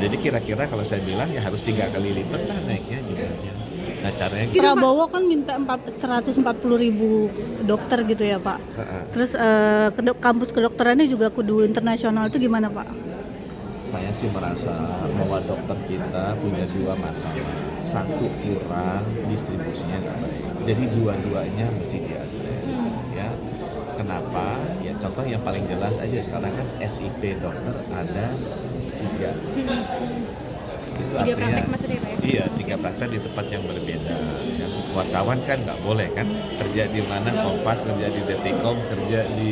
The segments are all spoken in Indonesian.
Jadi kira-kira kalau saya bilang ya harus 3 kali lipat lah naiknya jumlahnya. Nah caranya gitu. Prabowo kan minta 140.000 dokter gitu ya Pak. Terus kampus kedokterannya juga kudu internasional, itu gimana Pak? Saya sih merasa bahwa dokter kita punya 2 masalah. Satu, kurang distribusinya nggak baik. Jadi dua-duanya mesti diadres. Ya. Kenapa? Ya contoh yang paling jelas aja sekarang kan SIP dokter ada 3. Itu 3 artinya, praktek maksudnya Pak ya? Iya, 3 praktek di tempat yang berbeda. Ya, wartawan kan nggak boleh kan kerja di mana, Kompas kerja di Detikom, kerja di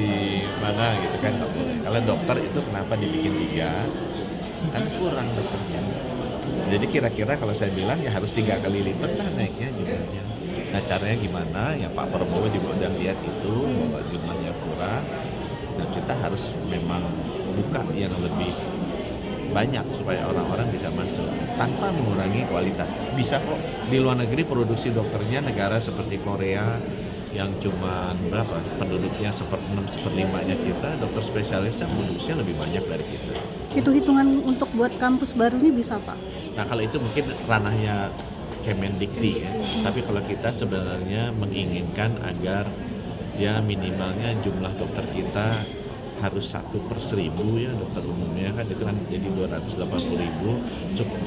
mana gitu kan nggak boleh. Kalau dokter itu kenapa dibikin 3? Karena kurang dokternya. Jadi kira-kira kalau saya bilang ya harus 3 kali lipat lah naiknya jumlahnya. Nah caranya gimana? Ya Pak Prabowo juga udah lihat itu bahwa jumlahnya kurang. Dan kita harus memang buka yang lebih banyak supaya orang-orang bisa masuk tanpa mengurangi kualitas. Bisa kok di luar negeri produksi dokternya negara seperti Korea yang cuma berapa penduduknya 1/6/5-nya kita, dokter spesialisnya produksinya lebih banyak dari kita. Itu hitungan untuk buat kampus baru ini bisa Pak? Nah kalau itu mungkin ranahnya Kemendikti ya. Tapi kalau kita sebenarnya menginginkan agar ya minimalnya jumlah dokter kita harus 1/1000 ya, dokter umumnya kan itu kan jadi 280.000.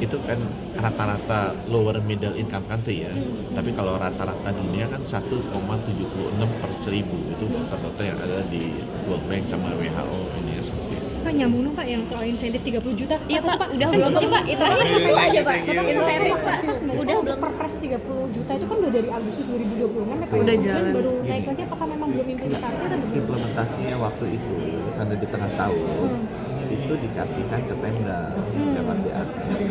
Itu kan rata-rata lower middle income country ya. Tapi kalau rata-rata dunia kan 1,76/1000 itu dokter-dokter yang ada di World Bank sama WHO ini ya seperti itu. Pak nyambung dong Pak yang soal insentif 30 juta. Iya Pak, udah belum sih Pak? Itu aja Pak. Insentif Pak. Udah belum perpres 30 juta itu kan udah dari Agustus 2020 kan Pak. Udah jalan. Baru naik lagi, apakah memang belum implementasi atau belum? Implementasinya waktu itu karena di tengah tahun itu dikasihkan ke Pemda lewat DA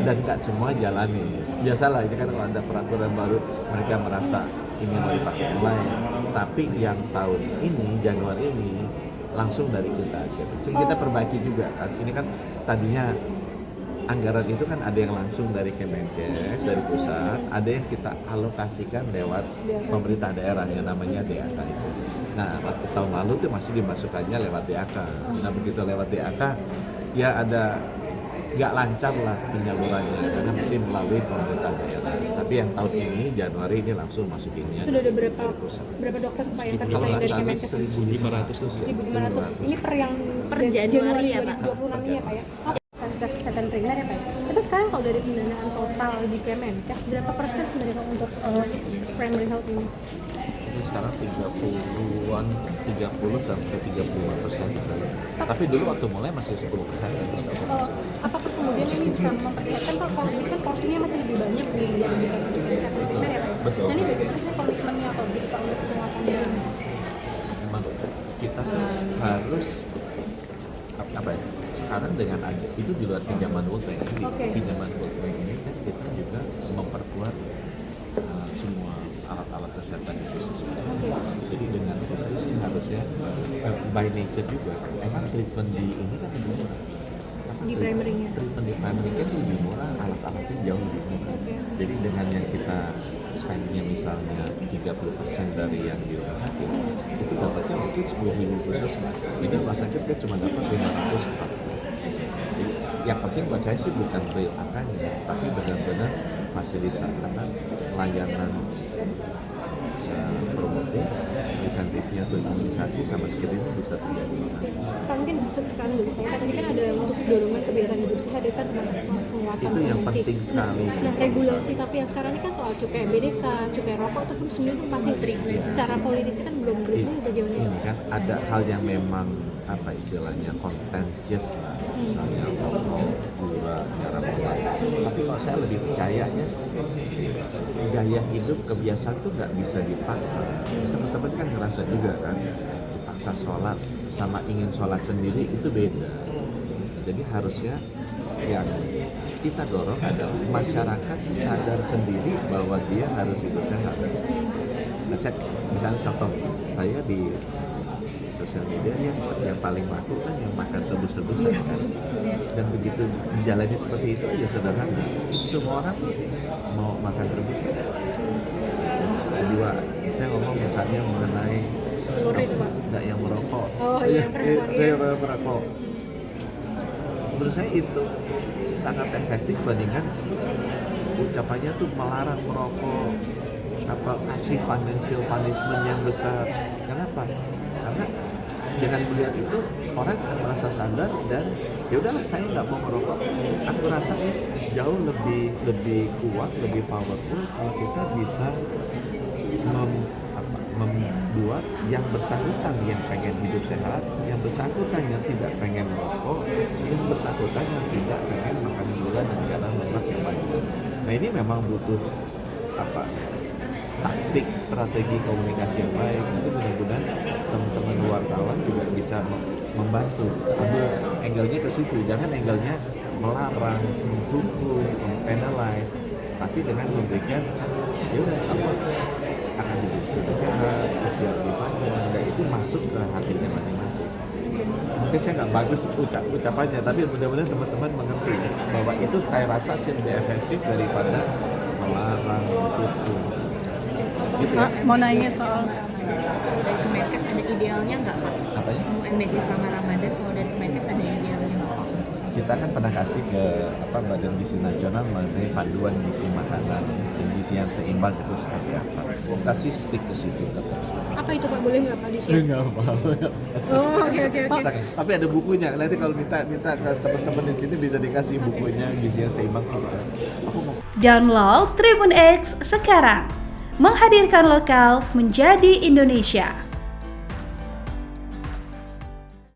dan nggak semua jalani. Biasalah ini kan kalau ada peraturan baru mereka merasa ini mau dipakai yang lain. Tapi yang tahun ini Januari ini langsung dari kita gitu. Kita perbaiki juga kan. Ini kan tadinya anggaran itu kan ada yang langsung dari Kemenkes, dari pusat, ada yang kita alokasikan lewat pemerintah daerah yang namanya DAK itu. Nah, waktu tahun lalu tuh masih dimasukkannya lewat DAK. Nah, begitu lewat DAK, ya ada nggak lancar lah penyalurannya karena mesti melalui pemerintah daerah. Tapi yang tahun ini Januari ini langsung masukinnya. Sudah ada berapa dokter Pak yang ternyata yang dari Kemenkes? 1.500 tuh. 1.500. Ini per Januari ya, Pak? 2026 ini ya Pak ya? Fasilitas kesehatan primer ya Pak ya? Tapi sekarang kalau dari pendanaan total di Kemenkes berapa persen sebenarnya Pak untuk primary health ini? Ini sekarang 30-an, 30 sampai 35%. Tapi dulu waktu mulai masih 10%. Apakah kemudian ini bisa memperlihatkan kalau ini kan porsinya masih lebih banyak di yang untuk kesehatan primer ya Pak? Betul. Nah ini bagaimana sih komitmennya atau gitu Pak untuk penguatannya? Memang kita harus apa ya? Sekarang dengan ada itu di luar pinjaman World Bank. Pinjaman World Bank ini kan kita juga memperkuat semua alat-alat kesehatan itu. Jadi dengan itu sih harusnya by nature juga emang treatment di ini kan lebih murah. Di primary-nya? Treatment di primary kan lebih murah, alat-alatnya jauh lebih murah. Jadi dengan yang kita spendingnya misalnya 30% dari yang di rumah sakit, itu dapatnya mungkin 10.000 khusus mas. Jadi rumah sakit kan cuma dapat 540. Jadi yang penting buat saya sih bukan real angkanya, tapi benar-benar fasilitas karena layanan promotif, preventifnya atau imunisasi sama screening bisa terjadi. Kan mungkin sekarang dari saya tadi kan ada untuk dorongan kebiasaan hidup sehat itu kan termasuk penguatan Itu yang fungsi. penting sekali. Nah regulasi tapi yang sekarang ini kan soal cukai BDK, cukai rokok itu pun sebenarnya masih secara politis kan belum jauh. Ini kan ada hal yang memang apa istilahnya contentious lah, misalnya rokok, gula, narkoba. Tapi kalau saya lebih percayanya gaya hidup kebiasaan tuh nggak bisa dipaksa. Teman-teman kan ngerasa juga kan dipaksa sholat sama ingin sholat sendiri itu beda. Jadi harusnya yang kita dorong adalah masyarakat sadar sendiri bahwa dia harus hidup sehat. Nah, misalnya contoh, saya di sosial media yang paling laku kan yang makan rebus-rebusan kan. Dan begitu dijalani seperti itu aja sederhana. Semua orang mau makan rebusan. Kedua, saya ngomong misalnya mengenai telur itu Pak? Enggak yang merokok. Oh iya, merokok. menurut saya itu sangat efektif bandingkan ucapannya tuh melarang merokok, kasih financial punishment yang besar. Kenapa? Karena dengan melihat itu orang akan merasa sadar dan ya udahlah saya nggak mau merokok. Aku rasa jauh lebih kuat, lebih powerful kalau kita bisa membuat yang bersangkutan yang pengen hidup sehat, yang bersangkutan yang tidak pengen merokok, yang bersangkutan yang tidak pengen makan gula dan garam lemak yang banyak. Nah ini memang butuh taktik, strategi komunikasi yang baik. Nanti mudah-mudahan teman-teman wartawan juga bisa membantu. Ambil angle-nya ke situ, jangan angle-nya melarang, menghukum, mempenalize, tapi dengan memberikan ya udah akan hidup sehat, usia lebih panjang, dan itu masuk ke hatinya masing-masing. Mungkin saya nggak bagus ucapannya, tapi mudah-mudahan teman-teman mengerti bahwa itu saya rasa sih lebih efektif daripada melarang, menghukum. Gitu ya. Pak, mau nanya soal Dari Kemenkes ada idealnya nggak Pak? Apanya? UMBG selama Ramadan kalau dari Kemenkes ada idealnya nggak Pak? Kita kan pernah kasih ke Badan Gizi Nasional mengenai panduan gizi makanan dan gizi yang seimbang itu seperti apa. Kita sih stick ke situ terus. Apa itu Pak? Boleh nggak Pak di-share? Nggak mau. Oh, oke. Tapi ada bukunya. Nanti kalau minta ke teman-teman di sini bisa dikasih bukunya gizi yang seimbang. Aku mau. Download Tribun X sekarang. Menghadirkan lokal menjadi Indonesia.